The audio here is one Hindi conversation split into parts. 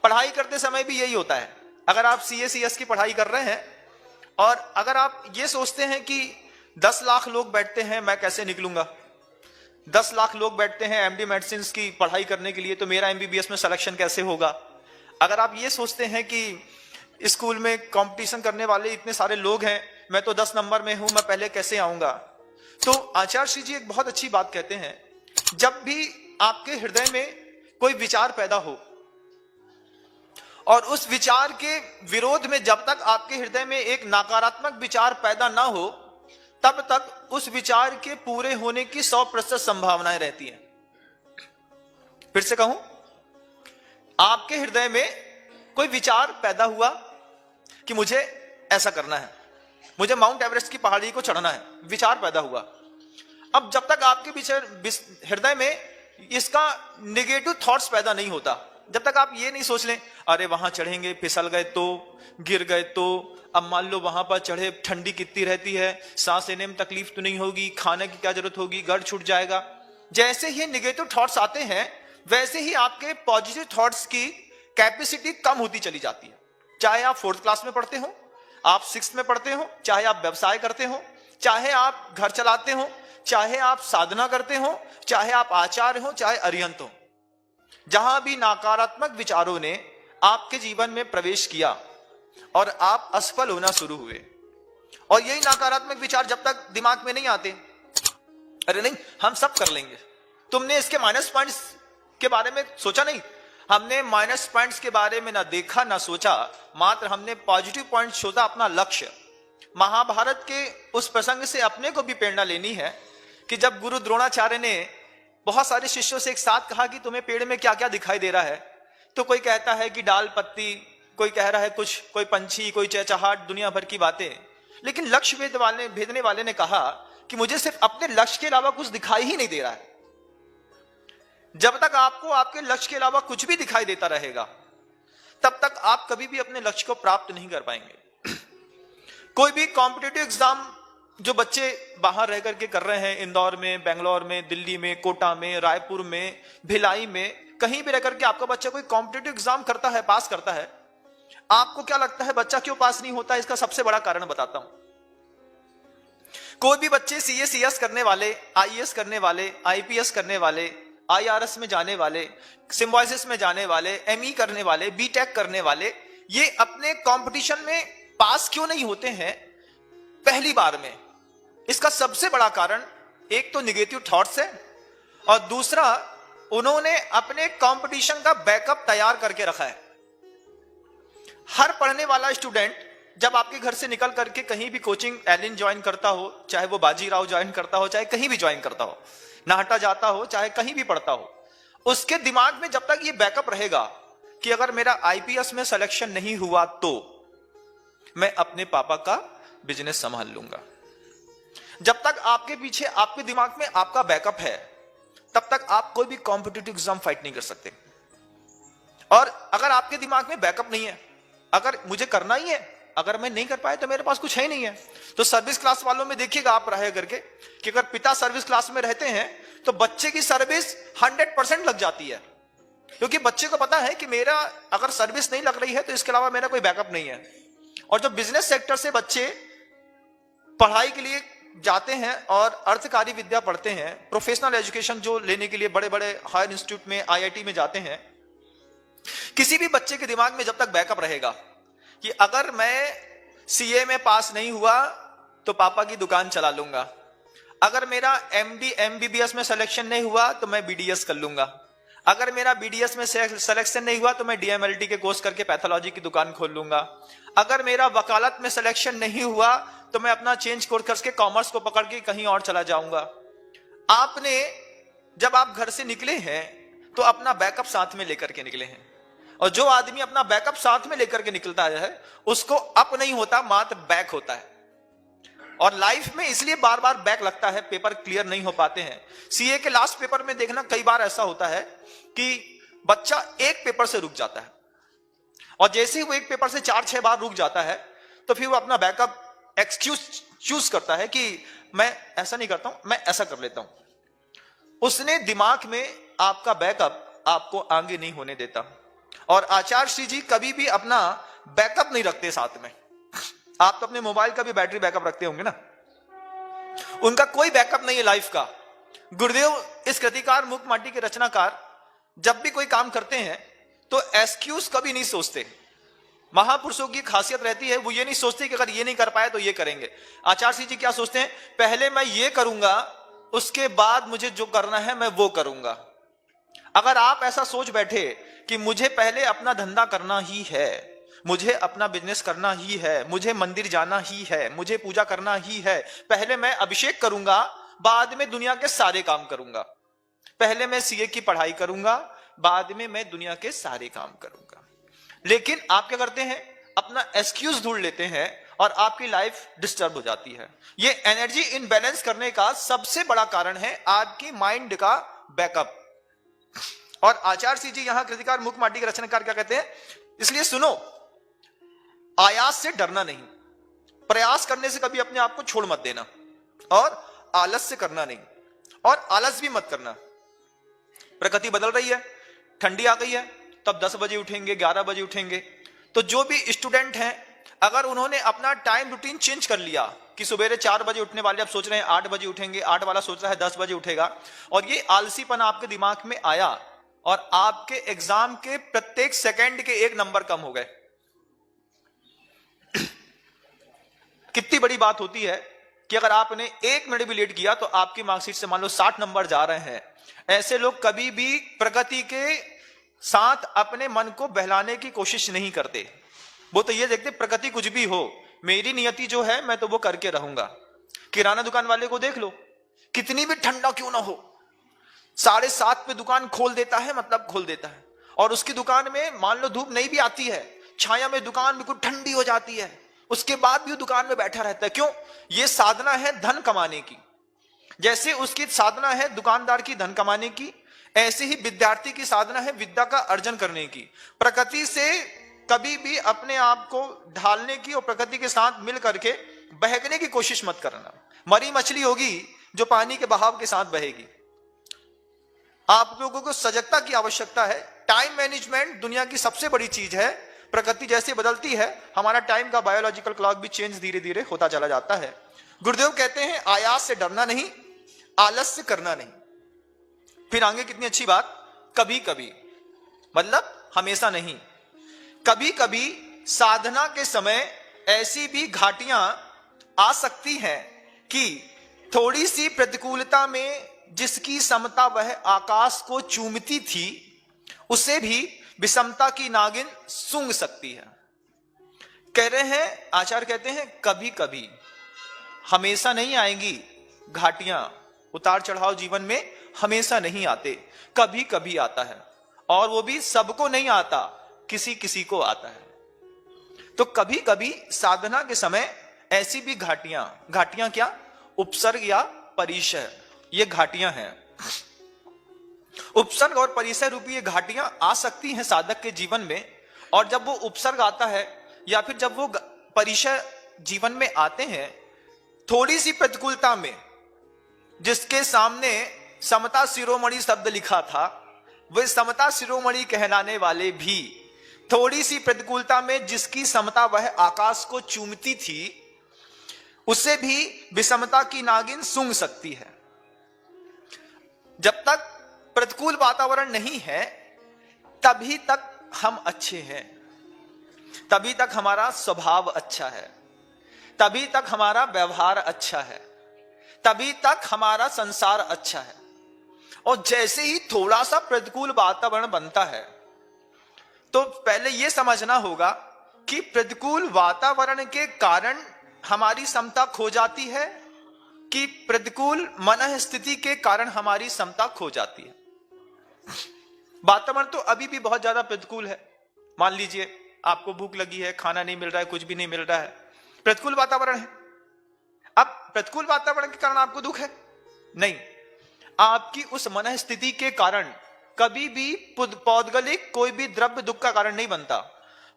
पढ़ाई करते समय भी यही होता है। अगर आप CA/CS की पढ़ाई कर रहे हैं और अगर आप ये सोचते हैं कि 10 लाख लोग बैठते हैं, मैं कैसे निकलूंगा, 10 लाख लोग बैठते हैं MD मेडिसिन की पढ़ाई करने के लिए, तो मेरा MBBS में सिलेक्शन कैसे होगा। अगर आप ये सोचते हैं कि स्कूल में कंपटीशन करने वाले इतने सारे लोग हैं, मैं तो 10 नंबर में हूं, मैं पहले कैसे आऊंगा। तो आचार्य श्री जी एक बहुत अच्छी बात कहते हैं, जब भी आपके हृदय में कोई विचार पैदा हो और उस विचार के विरोध में जब तक आपके हृदय में एक नकारात्मक विचार पैदा ना हो, तब तक उस विचार के पूरे होने की 100% संभावनाएं रहती हैं। फिर से कहूं, आपके हृदय में कोई विचार पैदा हुआ कि मुझे ऐसा करना है, मुझे माउंट एवरेस्ट की पहाड़ी को चढ़ना है, विचार पैदा हुआ। अब जब तक आपके हृदय में इसका नेगेटिव थॉट्स पैदा नहीं होता, जब तक आप ये नहीं सोच लें अरे वहां चढ़ेंगे फिसल गए तो, गिर गए तो, अब मान लो वहां पर चढ़े ठंडी कितनी रहती है, सांस लेने में तकलीफ तो नहीं होगी, खाने की क्या जरूरत होगी, घर छूट जाएगा। जैसे ही नेगेटिव थॉट्स आते हैं वैसे ही आपके पॉजिटिव थॉट्स की कैपेसिटी कम होती चली जाती है। चाहे आप 4th क्लास में पढ़ते हो, आप 6th में पढ़ते हो, चाहे आप व्यवसाय करते हो, चाहे आप घर चलाते हो, चाहे आप साधना करते हो, चाहे आप आचार्य हो, चाहे अरिहंत हो, जहां भी नकारात्मक विचारों ने आपके जीवन में प्रवेश किया और आप असफल होना शुरू हुए, और यही नकारात्मक विचार जब तक दिमाग में नहीं आते, अरे नहीं हम सब कर लेंगे, तुमने इसके माइनस पॉइंट्स के बारे में सोचा नहीं, हमने माइनस पॉइंट्स के बारे में ना देखा ना सोचा, मात्र हमने पॉजिटिव पॉइंट सोचा, अपना लक्ष्य। महाभारत के उस प्रसंग से अपने को भी प्रेरणा लेनी है कि जब गुरु द्रोणाचार्य ने बहुत सारे शिष्यों से एक साथ कहा कि तुम्हें पेड़ में क्या क्या दिखाई दे रहा है, तो कोई कहता है कि डाल पत्ती, कोई कह रहा है कुछ, कोई पंछी, कोई चहचहाट, दुनिया भर की बातें। लेकिन लक्ष्य भेदने वाले ने कहा कि मुझे सिर्फ अपने लक्ष्य के अलावा कुछ दिखाई ही नहीं दे रहा है। जब तक आपको आपके लक्ष्य के अलावा कुछ भी दिखाई देता रहेगा, तब तक आप कभी भी अपने लक्ष्य को प्राप्त नहीं कर पाएंगे। कोई भी कॉम्पिटिटिव एग्जाम जो बच्चे बाहर रह करके कर रहे हैं, इंदौर में, बेंगलोर में, दिल्ली में, कोटा में, रायपुर में, भिलाई में, कहीं भी रह करके आपका बच्चा कोई कॉम्पिटिटिव एग्जाम करता है, पास करता है, आपको क्या लगता है बच्चा क्यों पास नहीं होता? इसका सबसे बड़ा कारण बताता हूं। कोई भी बच्चे CA/CS करने वाले, IAS करने वाले, IPS करने वाले, IRS में जाने वाले, सिम्बायोसिस में जाने वाले, ME करने वाले, BTech करने वाले, ये अपने कंपटीशन में पास क्यों नहीं होते हैं पहली बार में? इसका सबसे बड़ा कारण एक तो नेगेटिव थॉट्स है, और दूसरा उन्होंने अपने कंपटीशन का बैकअप तैयार करके रखा है। हर पढ़ने वाला स्टूडेंट जब आपके घर से निकल करके कहीं भी कोचिंग एलिन ज्वाइन करता हो, चाहे वो बाजीराव ज्वाइन करता हो, चाहे कहीं भी ज्वाइन करता हो, नाहटा जाता हो, चाहे कहीं भी पढ़ता हो, उसके दिमाग में जब तक ये बैकअप रहेगा कि अगर मेरा IPS में सिलेक्शन नहीं हुआ तो मैं अपने पापा का बिजनेस संभाल लूंगा। जब तक आपके पीछे आपके दिमाग में आपका बैकअप है, तब तक आप कोई भी कॉम्पिटिटिव एग्जाम फाइट नहीं कर सकते। और अगर आपके दिमाग में बैकअप नहीं है, अगर मुझे करना ही है, अगर मैं नहीं कर पाए तो मेरे पास कुछ है ही नहीं है, तो सर्विस क्लास वालों में देखिएगा आप रहे करके कि अगर पिता सर्विस क्लास में रहते हैं तो बच्चे की सर्विस 100% लग जाती है, क्योंकि बच्चे को पता है कि मेरा अगर सर्विस नहीं लग रही है तो इसके अलावा मेरा कोई बैकअप नहीं है। और जो बिजनेस सेक्टर से बच्चे पढ़ाई के लिए जाते हैं और अर्थकारी विद्या पढ़ते हैं, प्रोफेशनल एजुकेशन जो लेने के लिए बड़े बड़े हायर इंस्टीट्यूट में, IIT में जाते हैं, किसी भी बच्चे के दिमाग में जब तक बैकअप रहेगा कि अगर मैं CA में पास नहीं हुआ तो पापा की दुकान चला लूंगा, अगर मेरा MD MBBS में सिलेक्शन नहीं हुआ तो मैं BDS कर लूंगा, अगर मेरा BDS में सिलेक्शन नहीं हुआ तो मैं DMLT के कोर्स करके पैथोलॉजी की दुकान खोल लूंगा, अगर मेरा वकालत में सिलेक्शन नहीं हुआ तो मैं अपना चेंज कोर्स करके कॉमर्स को पकड़ के कहीं और चला जाऊंगा। आपने जब आप घर से निकले हैं तो अपना बैकअप साथ में लेकर के निकले हैं, और जो आदमी अपना बैकअप साथ में लेकर के निकलता है उसको अप नहीं होता, मात्र बैक होता है। और लाइफ में इसलिए बार बार बैक लगता है, पेपर क्लियर नहीं हो पाते हैं। CA के लास्ट पेपर में देखना कई बार ऐसा होता है कि बच्चा एक पेपर से रुक जाता है, और जैसे ही वो एक पेपर से 4-6 बार रुक जाता है तो फिर वो अपना बैकअप एक्सक्यूज चूज करता है कि मैं ऐसा नहीं करता हूं, मैं ऐसा कर लेता हूं। उसने दिमाग में आपका बैकअप आपको आगे नहीं होने देता, और आचार्य श्री जी कभी भी अपना बैकअप नहीं रखते साथ में। आप तो अपने मोबाइल का भी बैटरी बैकअप रखते होंगे ना, उनका कोई बैकअप नहीं है लाइफ का। गुरुदेव इस कृतिकार मुख माटी के रचनाकार जब भी कोई काम करते हैं तो एक्सक्यूज कभी नहीं सोचते। महापुरुषों की खासियत रहती है, वो ये नहीं सोचते कि अगर ये नहीं कर पाए तो ये करेंगे। आचार्य जी क्या सोचते हैं, पहले मैं ये करूंगा, उसके बाद मुझे जो करना है मैं वो करूंगा। अगर आप ऐसा सोच बैठे कि मुझे पहले अपना धंधा करना ही है, मुझे अपना बिजनेस करना ही है, मुझे मंदिर जाना ही है, मुझे पूजा करना ही है, पहले मैं अभिषेक करूंगा, बाद में दुनिया के सारे काम करूंगा, पहले मैं सीए की पढ़ाई करूंगा, बाद में मैं दुनिया के सारे काम करूंगा। लेकिन आप क्या करते हैं, अपना एक्सक्यूज ढूंढ लेते हैं और आपकी लाइफ डिस्टर्ब हो जाती है। ये एनर्जी इनबैलेंस करने का सबसे बड़ा कारण है आपकी माइंड का बैकअप। और आचार्य सिंह जी यहां कृतिकार मुख माटी के रचनाकार क्या कहते हैं, इसलिए सुनो, आयास से डरना नहीं, प्रयास करने से कभी अपने आप को छोड़ मत देना, और आलस से करना नहीं, और आलस भी मत करना। प्रकृति बदल रही है, ठंडी आ गई है, तब 10 बजे उठेंगे, 11 बजे उठेंगे। तो जो भी स्टूडेंट हैं, अगर उन्होंने अपना टाइम रूटीन चेंज कर लिया कि सुबह 4 बजे उठने वाले अब सोच रहे हैं 8 बजे उठेंगे, 8 वाला सोच रहा है 10 बजे उठेगा, और ये आलसीपन आपके दिमाग में आया और आपके एग्जाम के प्रत्येक सेकंड के 1 नंबर कम हो गए। कितनी बड़ी बात होती है कि अगर आपने 1 मिनट भी लेट किया तो आपकी मार्कशीट से मान लो 60 नंबर जा रहे हैं। ऐसे लोग कभी भी प्रगति के साथ अपने मन को बहलाने की कोशिश नहीं करते। वो तो ये देखते प्रगति कुछ भी हो, मेरी नियति जो है मैं तो वो करके रहूंगा। किराना दुकान वाले को देख लो, कितनी भी ठंडा क्यों ना हो, 7:30 पे दुकान खोल देता है, मतलब खोल देता है, और उसकी दुकान में मान लो धूप नहीं भी आती है, छाया में दुकान बिल्कुल ठंडी हो जाती है, उसके बाद भी वो दुकान में बैठा रहता है। क्यों? ये साधना है धन कमाने की। जैसे उसकी साधना है दुकानदार की धन कमाने की, ऐसे ही विद्यार्थी की साधना है विद्या का अर्जन करने की। प्रकृति से कभी भी अपने आप को ढालने की और प्रकृति के साथ मिल करके बहकने की कोशिश मत करना। मरी मछली होगी जो पानी के बहाव के साथ बहेगी। आप लोगों को सजगता की आवश्यकता है। टाइम मैनेजमेंट दुनिया की सबसे बड़ी चीज है। प्रकृति जैसे बदलती है, हमारा टाइम का बायोलॉजिकल क्लॉक भी चेंज धीरे धीरे होता चला जाता है। गुरुदेव कहते हैं आयास से डरना नहीं, आलस से करना नहीं। फिर आगे कितनी अच्छी बात, कभी कभी, मतलब हमेशा नहीं, कभी कभी साधना के समय ऐसी भी घाटियां आ सकती हैं कि थोड़ी सी प्रतिकूलता में जिसकी समता वह आकाश को चूमती थी, उसे भी विषमता की नागिन सूंघ सकती है। कह रहे हैं आचार्य, कहते हैं कभी कभी, हमेशा नहीं आएंगी घाटियां, उतार चढ़ाव जीवन में हमेशा नहीं आते, कभी कभी आता है, और वो भी सबको नहीं आता, किसी किसी को आता है। तो कभी कभी साधना के समय ऐसी भी घाटियां, घाटियां क्या, उपसर्ग या परिचय, ये घाटियां हैं। उपसर्ग और परिचय रूपी ये घाटियां आ सकती हैं साधक के जीवन में, और जब वो उपसर्ग आता है या फिर जब वो परिचय जीवन में आते हैं, थोड़ी सी प्रतिकूलता में, जिसके सामने समता शिरोमणि शब्द लिखा था, वे समता शिरोमणि कहलाने वाले भी थोड़ी सी प्रतिकूलता में जिसकी समता वह आकाश को चूमती थी, उसे भी विषमता की नागिन सूंघ सकती है। जब तक प्रतिकूल वातावरण नहीं है तभी तक हम अच्छे हैं, तभी तक हमारा स्वभाव अच्छा है, तभी तक हमारा व्यवहार अच्छा है, तभी तक हमारा संसार अच्छा है। और जैसे ही थोड़ा सा प्रतिकूल वातावरण बनता है, तो पहले यह समझना होगा कि प्रतिकूल वातावरण के कारण हमारी समता खो जाती है कि प्रतिकूल मन स्थिति के कारण हमारी समता खो जाती है। वातावरण तो अभी भी बहुत ज्यादा प्रतिकूल है। मान लीजिए आपको भूख लगी है, खाना नहीं मिल रहा है, कुछ भी नहीं मिल रहा है, प्रतिकूल वातावरण है। अब प्रतिकूल वातावरण के कारण आपको दुख है? नहीं, आपकी उस मन स्थिति के कारण कभी भी पौद्गलिक कोई भी द्रव्य दुख का कारण नहीं बनता।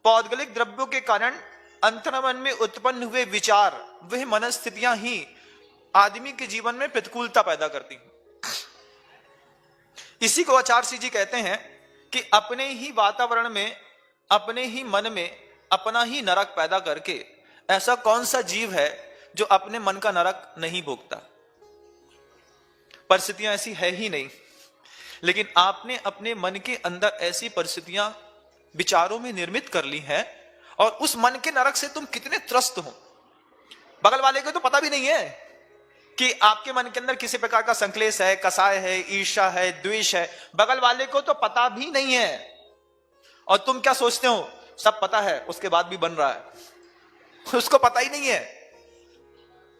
पौद्गलिक द्रव्यों के कारण अंतर्मन में उत्पन्न हुए विचार, वह मनस्थितियां ही आदमी के जीवन में प्रतिकूलता पैदा करती हैं। इसी को आचार्य जी कहते हैं कि अपने ही वातावरण में अपने ही मन में अपना ही नरक पैदा करके, ऐसा कौन सा जीव है जो अपने मन का नरक नहीं भोगता? परिस्थितियां ऐसी है ही नहीं, लेकिन आपने अपने मन के अंदर ऐसी परिस्थितियां विचारों में निर्मित कर ली हैं, और उस मन के नरक से तुम कितने त्रस्त हो। बगल वाले को तो पता भी नहीं है कि आपके मन के अंदर किसी प्रकार का संक्लेश है, कसाय है, ईर्ष्या है, द्वेष है। बगल वाले को तो पता भी नहीं है, और तुम क्या सोचते हो सब पता है, उसके बाद भी बन रहा है, उसको पता ही नहीं है।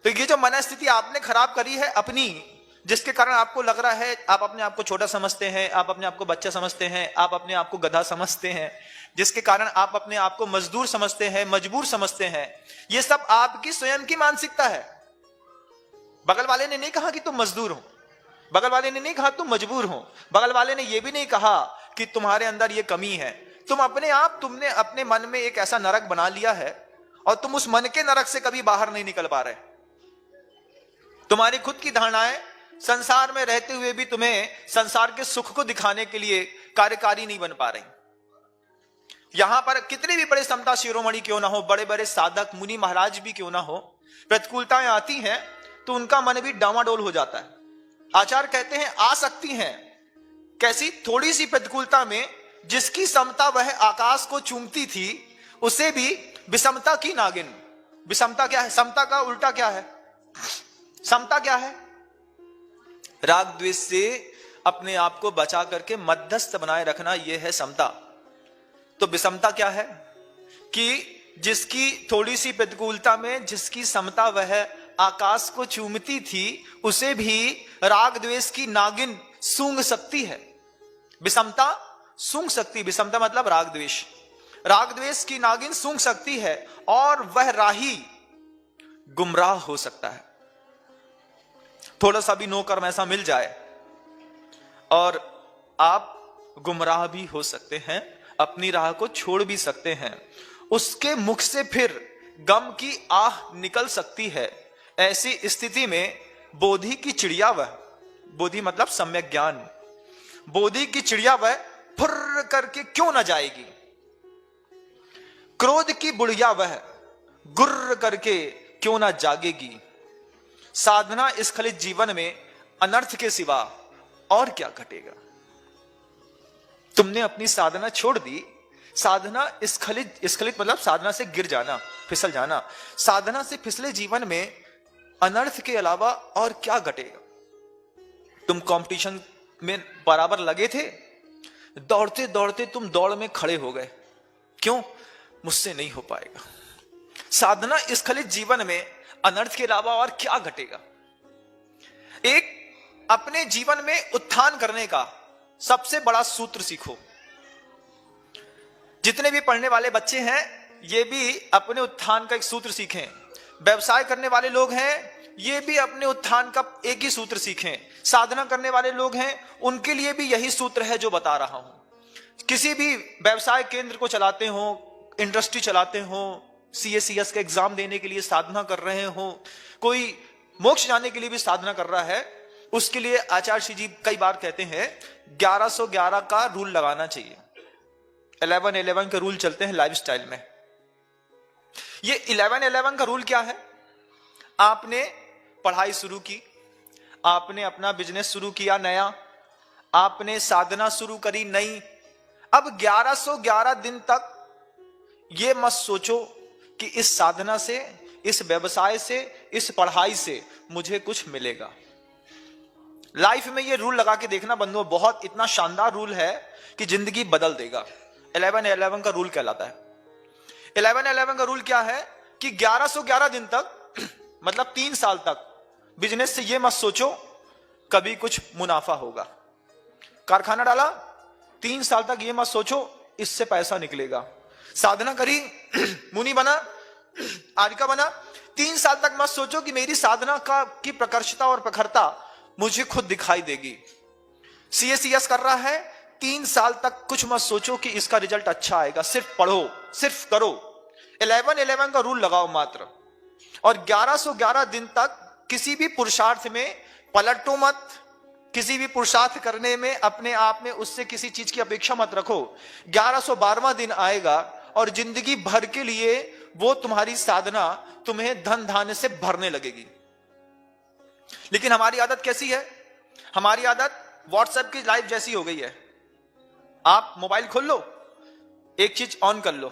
तो ये जो मनस्थिति आपने खराब करी है अपनी, जिसके कारण आपको लग रहा है, आप अपने आप को छोटा समझते हैं, आप अपने आप को बच्चा समझते हैं, आप अपने आप को गधा समझते हैं, जिसके कारण आप अपने आप को मजदूर समझते हैं, मजबूर समझते हैं, ये सब आपकी स्वयं की मानसिकता है। बगल वाले ने नहीं कहा कि तुम मजदूर हो, बगल वाले ने नहीं कहा तुम मजबूर हो, बगल वाले ने यह भी नहीं कहा कि तुम्हारे अंदर यह कमी है। तुम अपने आप, तुमने अपने मन में एक ऐसा नरक बना लिया है, और तुम उस मन के नरक से कभी बाहर नहीं निकल पा रहे। तुम्हारी खुद की धारणाएं संसार में रहते हुए भी तुम्हें संसार के सुख को दिखाने के लिए कार्यकारी नहीं बन पा रही। यहां पर कितने भी बड़े समता शिरोमणि क्यों ना हो, बड़े बड़े साधक मुनि महाराज भी क्यों ना हो, प्रतिकूलताएं आती हैं तो उनका मन भी डामाडोल हो जाता है। आचार्य कहते हैं आ सकती हैं, कैसी? थोड़ी सी प्रतिकूलता में जिसकी समता वह आकाश को चूमती थी, उसे भी विषमता की नागिन। विषमता क्या है? समता का उल्टा क्या है? समता क्या है? राग द्वेष से अपने आप को बचा करके मध्यस्थ बनाए रखना, यह है समता। तो विषमता क्या है? कि जिसकी थोड़ी सी प्रतिकूलता में जिसकी समता वह आकाश को चूमती थी, उसे भी राग द्वेष की नागिन सूंघ सकती है। विषमता सूंघ सकती, विषमता मतलब राग द्वेष, राग द्वेष की नागिन सूंघ सकती है, और वह राही गुमराह हो सकता है। थोड़ा सा भी नो कर्म ऐसा मिल जाए और आप गुमराह भी हो सकते हैं, अपनी राह को छोड़ भी सकते हैं। उसके मुख से फिर गम की आह निकल सकती है। ऐसी स्थिति में बोधि की चिड़िया वह, बोधि मतलब सम्यक ज्ञान, बोधि की चिड़िया वह फुर्र करके क्यों न जाएगी। क्रोध की बुढ़िया वह गुर्र करके क्यों ना जागेगी। साधना स्खलित जीवन में अनर्थ के सिवा और क्या घटेगा। तुमने अपनी साधना छोड़ दी। साधना स्खलित, स्खलित मतलब साधना से गिर जाना, फिसल जाना। साधना से फिसले जीवन में अनर्थ के अलावा और क्या घटेगा। तुम कंपटीशन में बराबर लगे थे, दौड़ते दौड़ते तुम दौड़ में खड़े हो गए, क्यों? मुझसे नहीं हो पाएगा। साधना स्खलित जीवन में अनर्थ के अलावा और क्या घटेगा। एक अपने जीवन में उत्थान करने का सबसे बड़ा सूत्र सीखो। जितने भी पढ़ने वाले बच्चे हैं, ये भी अपने उत्थान का एक सूत्र सीखें। व्यवसाय करने वाले लोग हैं, ये भी अपने उत्थान का एक ही सूत्र सीखें। साधना करने वाले लोग हैं, उनके लिए भी यही सूत्र है जो बता रहा हूं। किसी भी व्यवसाय केंद्र को चलाते हो, इंडस्ट्री चलाते हो, CACS का एग्जाम देने के लिए साधना कर रहे हो, कोई मोक्ष जाने के लिए भी साधना कर रहा है, उसके लिए आचार्य श्री जी कई बार कहते हैं 1111 का रूल लगाना चाहिए। 1111 के रूल चलते हैं लाइफस्टाइल में। ये 1111 का रूल क्या है? आपने पढ़ाई शुरू की, आपने अपना बिजनेस शुरू किया नया, आपने साधना शुरू करी नई। अब 1111 दिन तक ये मत सोचो कि इस साधना से, इस व्यवसाय से, इस पढ़ाई से मुझे कुछ मिलेगा। लाइफ में ये रूल लगा के देखना बंधुओं, बहुत इतना शानदार रूल है कि जिंदगी बदल देगा। 1111 का रूल कहलाता है। 1111 का रूल क्या है कि 1111 दिन तक मतलब 3 साल तक बिजनेस से ये मत सोचो कभी कुछ मुनाफा होगा। कारखाना डाला, 3 साल तक ये मत सोचो इससे पैसा निकलेगा। साधना करी, मुनि बना, आर्य बना, 3 साल तक मत सोचो कि मेरी साधना की प्रकर्षता और प्रखरता मुझे खुद दिखाई देगी। CACS कर रहा है, 3 साल तक कुछ मत सोचो कि इसका रिजल्ट अच्छा आएगा। सिर्फ पढ़ो, सिर्फ करो। 1111 का रूल लगाओ मात्र, और 1111 दिन तक किसी भी पुरुषार्थ में पलटो मत, किसी भी पुरुषार्थ करने में अपने आप में उससे किसी चीज की अपेक्षा मत रखो। 1112वां दिन आएगा और जिंदगी भर के लिए वो तुम्हारी साधना तुम्हें धन धान्य से भरने लगेगी। लेकिन हमारी आदत कैसी है? हमारी आदत व्हाट्सएप की लाइव जैसी हो गई है। आप मोबाइल खोल लो, एक चीज ऑन कर लो,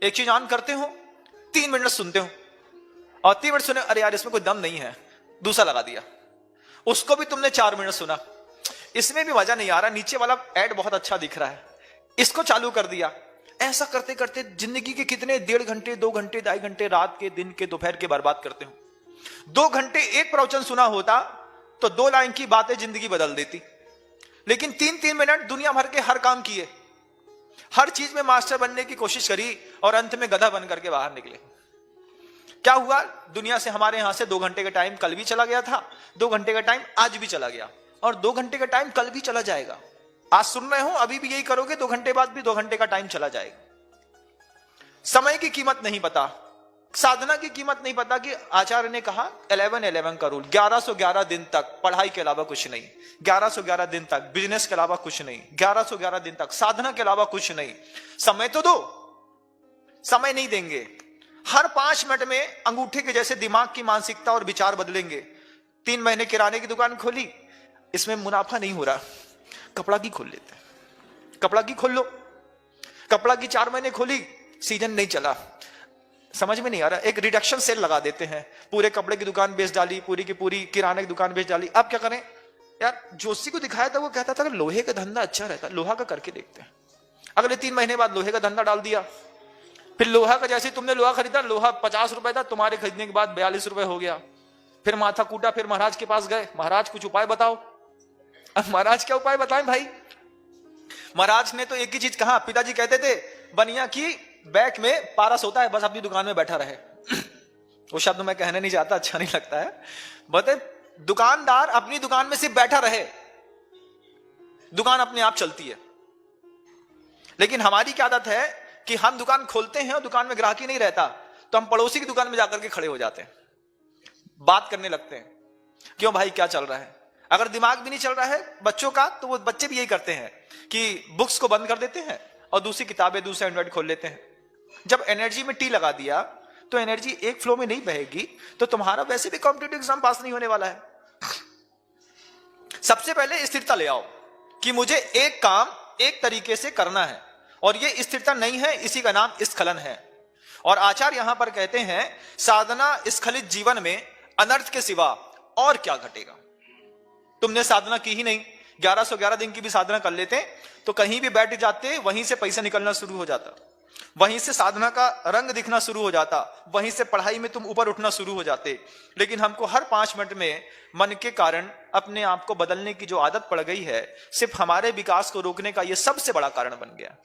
एक चीज ऑन करते हो, 3 मिनट सुनते हो और 3 मिनट सुने, अरे यार इसमें कोई दम नहीं है, दूसरा लगा दिया। उसको भी तुमने 4 मिनट सुना, इसमें भी मजा नहीं आ रहा, नीचे वाला ऐड बहुत अच्छा दिख रहा है, इसको चालू कर दिया। ऐसा करते करते जिंदगी के कितने 1.5 घंटे, 2 घंटे, 2.5 घंटे रात के, दिन के, दोपहर के बर्बाद करते हो। 2 घंटे एक प्रवचन सुना होता तो 2 लाइन की बातें जिंदगी बदल देती। लेकिन 3-3 मिनट दुनिया भर के हर काम किए, हर चीज में मास्टर बनने की कोशिश करी और अंत में गधा बन करके बाहर निकले। क्या हुआ? दुनिया से हमारे यहां से 2 घंटे का टाइम कल भी चला गया था, 2 घंटे का टाइम आज भी चला गया और 2 घंटे का टाइम कल भी चला जाएगा। आज सुन रहे हो, अभी भी यही करोगे, 2 घंटे बाद भी 2 घंटे का टाइम चला जाएगा। समय की कीमत नहीं पता, साधना की कीमत नहीं पता कि आचार्य ने कहा 11-11 का रूल, 1111 दिन तक पढ़ाई के अलावा कुछ नहीं, 1111 दिन तक बिजनेस के अलावा कुछ नहीं, 1111 दिन तक साधना के अलावा कुछ नहीं। समय तो दो, समय नहीं देंगे। हर 5 मिनट में अंगूठे के जैसे दिमाग की मानसिकता और विचार बदलेंगे। 3 महीने किराने की दुकान खोली, इसमें मुनाफा नहीं हो रहा, कपड़ा की खोल लेते हैं, कपड़ा की खोल लो। कपड़ा की 4 महीने खोली, सीजन नहीं चला, समझ में नहीं आ रहा, एक रिडक्शन सेल लगा देते हैं, पूरे कपड़े की दुकान बेच डाली, पूरी की पूरी किराने की दुकान बेच डाली। अब क्या करें यार? जोशी को दिखाया था, वो कहता था कि लोहे का धंधा अच्छा रहता, लोहा का करके देखते हैं। अगले 3 महीने बाद लोहे का धंधा डाल दिया। फिर लोहा का, जैसे तुमने लोहा खरीदा, लोहा 50 रुपए था, तुम्हारे खरीदने के बाद 42 रुपए हो गया। फिर माथा कूटा, फिर महाराज के पास गए, महाराज कुछ उपाय बताओ। अब महाराज क्या उपाय बताएं भाई? महाराज ने तो एक ही चीज कहा, पिताजी कहते थे बनिया की बैक में पारस होता है, बस अपनी दुकान में बैठा रहे। वो शब्द मैं कहने नहीं चाहता, अच्छा नहीं लगता है। बता, दुकानदार अपनी दुकान में सिर्फ बैठा रहे, दुकान अपने आप चलती है। लेकिन हमारी क्या आदत है कि हम दुकान खोलते हैं और दुकान में ग्राहक ही नहीं रहता, तो हम पड़ोसी की दुकान में जाकर के खड़े हो जाते हैं, बात करने लगते हैं, क्यों भाई क्या चल रहा है। अगर दिमाग भी नहीं चल रहा है बच्चों का, तो वो बच्चे भी यही करते हैं कि बुक्स को बंद कर देते हैं और दूसरी किताबें, दूसरा एंड्रॉइड खोल लेते हैं। जब एनर्जी में टी लगा दिया तो एनर्जी एक फ्लो में नहीं बहेगी, तो तुम्हारा वैसे भी कॉम्पिटिटिव एग्जाम पास नहीं होने वाला है। सबसे पहले स्थिरता ले आओ कि मुझे एक काम एक तरीके से करना है, और ये स्थिरता नहीं है, इसी का नाम स्खलन है। और आचार्य यहां पर कहते हैं साधना स्खलित जीवन में अनर्थ के सिवा और क्या घटेगा। तुमने साधना की ही नहीं, 1111 दिन की भी साधना कर लेते तो कहीं भी बैठ जाते, वहीं से पैसा निकलना शुरू हो जाता, वहीं से साधना का रंग दिखना शुरू हो जाता, वहीं से पढ़ाई में तुम ऊपर उठना शुरू हो जाते। लेकिन हमको हर 5 मिनट में मन के कारण अपने आप को बदलने की जो आदत पड़ गई है, सिर्फ हमारे विकास को रोकने का यह सबसे बड़ा कारण बन गया।